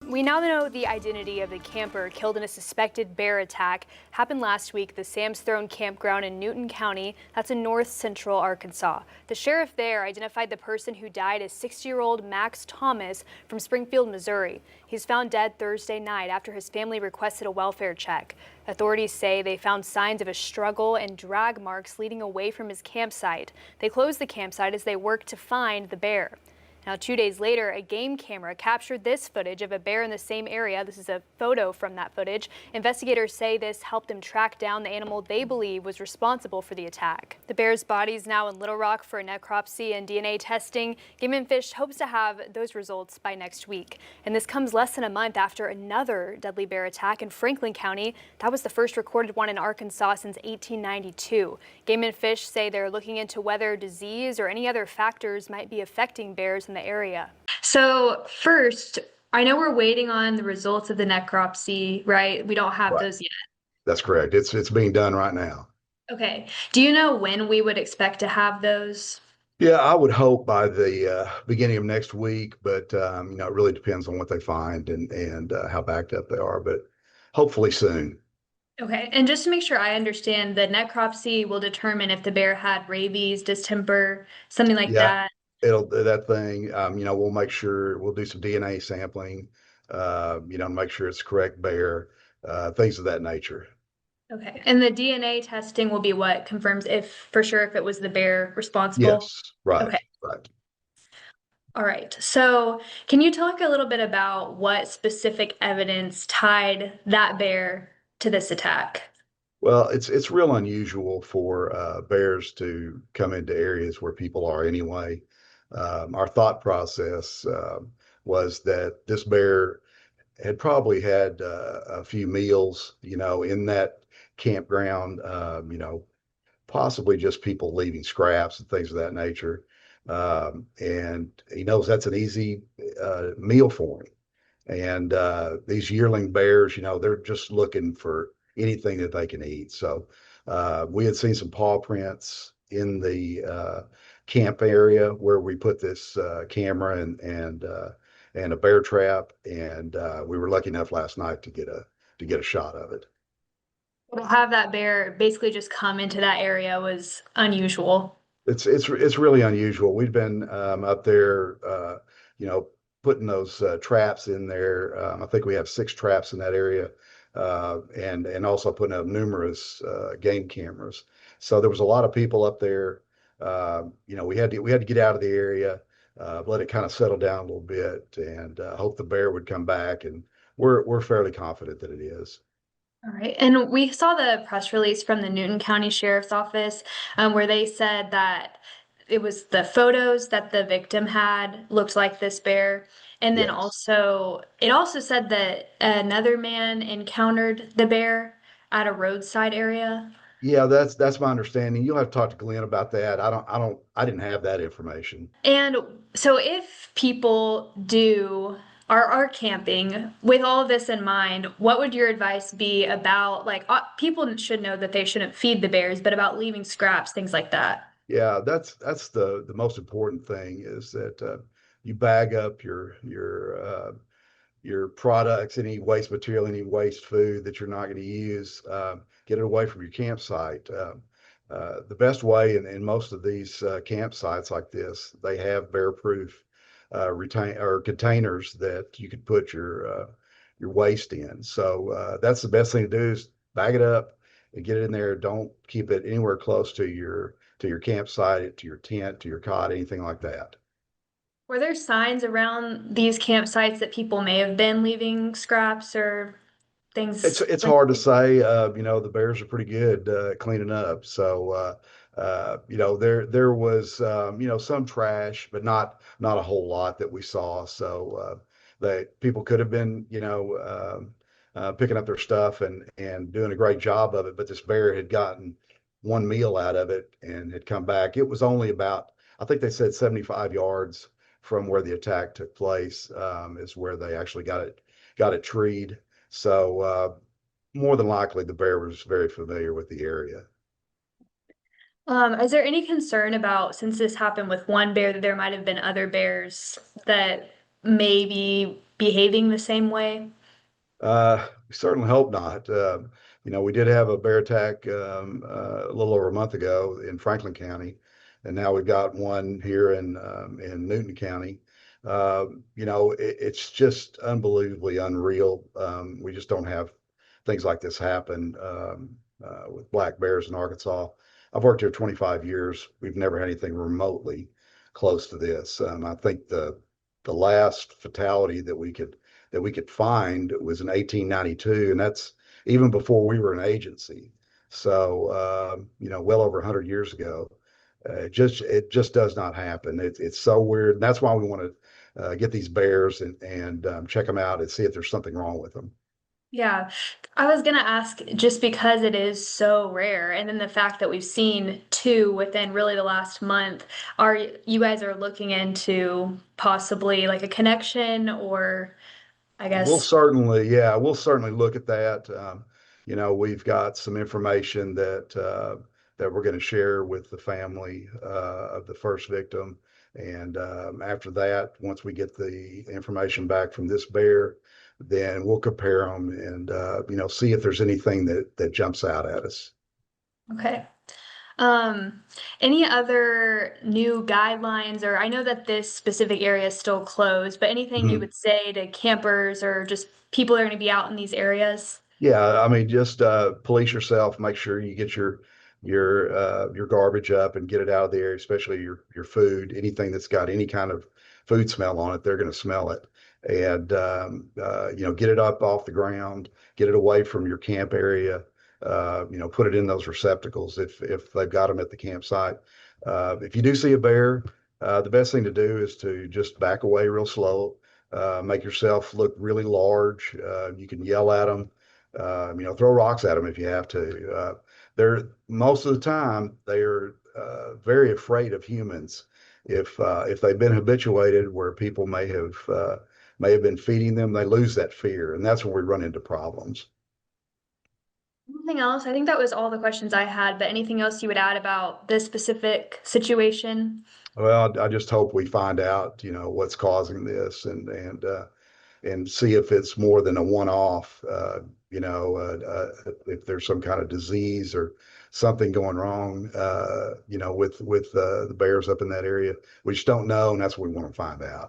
We now know the identity of the camper killed in a suspected bear attack. Happened last week at the Sam's Throne campground in Newton County. That's in north central Arkansas. The sheriff there identified the person who died as 60-year-old Max Thomas from Springfield, Missouri. He's found dead Thursday night after his family requested a welfare check. Authorities say they found signs of a struggle and drag marks leading away from his campsite. They closed the campsite as they worked to find the bear. Now, 2 days later, a game camera captured this footage of a bear in the same area. This is a photo from that footage. Investigators say this helped them track down the animal they believe was responsible for the attack. The bear's body is now in Little Rock for necropsy and DNA testing. Game and Fish hopes to have those results by next week. And this comes less than a month after another deadly bear attack in Franklin County. That was the first recorded one in Arkansas since 1892. Game and Fish say they're looking into whether disease or any other factors might be affecting bears in the area. So first, I know we're waiting on the results of the necropsy, right? We don't have Right. those yet. That's correct. It's being done right now. Okay. Do you know when we would expect to have those? Yeah, I would hope by the beginning of next week, but it really depends on what they find and how backed up they are. But hopefully soon. Okay. And just to make sure I understand, the necropsy will determine if the bear had rabies, distemper, something like Yeah, that. it'll that thing. We'll make sure we'll do some DNA sampling. Make sure it's correct bear, things of that nature. Okay. And the DNA testing will be what confirms if for sure if it was the bear responsible. Yes, right, Okay. right. All right. So, can you talk a little bit about what specific evidence tied that bear to this attack? Well, it's real unusual for bears to come into areas where people are anyway. Our thought process was that this bear had probably had a few meals, in that campground, possibly just people leaving scraps and things of that nature. And he knows that's an easy meal for him. And these yearling bears, they're just looking for anything that they can eat. So we had seen some paw prints in the camp area where we put this camera and a bear trap, and we were lucky enough last night to get a shot of it. To have that bear basically just come into that area was unusual. It's really unusual. We've been up there, you know, putting those traps in there. I think we have 6 traps in that area, and also putting up numerous game cameras. So there was a lot of people up there. We had to get out of the area, let it kind of settle down a little bit, and hope the bear would come back. And we're fairly confident that it is. All right. And we saw the press release from the Newton County Sheriff's Office where they said that it was the photos that the victim had looked like this bear. And then Yes. also, it also said that another man encountered the bear at a roadside area. Yeah, that's my understanding. You'll have to talk to Glenn about that. I didn't have that information. And so if people are camping with all of this in mind, what would your advice be about like people should know that they shouldn't feed the bears, but about leaving scraps, things like that? Yeah, that's the most important thing is that you bag up your products, any waste material, any waste food that you're not going to use, get it away from your campsite. The best way in most of these campsites like this, they have bear-proof retain or containers that you could put your waste in. So that's the best thing to do is bag it up and get it in there. Don't keep it anywhere close to your campsite, to your tent, to your cot, anything like that. Were there signs around these campsites that people may have been leaving scraps or It's things it's like hard to say. The Bears are pretty good at cleaning up. So there was some trash, but not a whole lot that we saw. So that people could have been picking up their stuff and doing a great job of it. But this bear had gotten one meal out of it and had come back. It was only about, I think they said 75 yards from where the attack took place, is where they actually got it treed. So more than likely, the bear was very familiar with the area. is there any concern about since this happened with one bear that there might have been other bears that maybe behaving the same way? We certainly hope not. We did have a bear attack a little over a month ago in Franklin County, and now we've got one here in Newton County. It's just unbelievably unreal. We just don't have things like this happen with black bears in Arkansas. I've worked here 25 years. We've never had anything remotely close to this. I think the last fatality that we could find was in 1892, and that's even before we were an agency. So, well over 100 years ago. It just does not happen. It's so weird. And that's why we want to get these bears and check them out and see if there's something wrong with them. Yeah, I was gonna ask just because it is so rare, and then the fact that we've seen two within really the last month, are you guys are looking into possibly like a connection or I We'll guess, certainly, yeah, we'll certainly look at that. We've got some information that we're going to share with the family of the first victim, and after that, once we get the information back from this bear, then we'll compare them and see if there's anything that jumps out at us. okay. Um, any other new guidelines, or I know that this specific area is still closed, but anything you Mhm. would say to campers or just people that are going to be out in these areas? Yeah, I mean, just police yourself. Make sure you get your garbage up and get it out of the area, especially your food. Anything that's got any kind of food smell on it, they're going to smell it. And get it up off the ground, get it away from your camp area. Put it in those receptacles if they've got them at the campsite. If you do see a bear, the best thing to do is to just back away real slow. Make yourself look really large. You can yell at them, throw rocks at them if you have to. They're most of the time they are very afraid of humans. If they've been habituated where people may have been feeding them, they lose that fear, and that's when we run into problems. Anything else? I think that was all the questions I had, but anything else you would add about this specific situation? Well, I just hope we find out, what's causing this and see if it's more than a one-off. If there's some kind of disease or something going wrong, with the bears up in that area. We just don't know, and that's what we want to find out.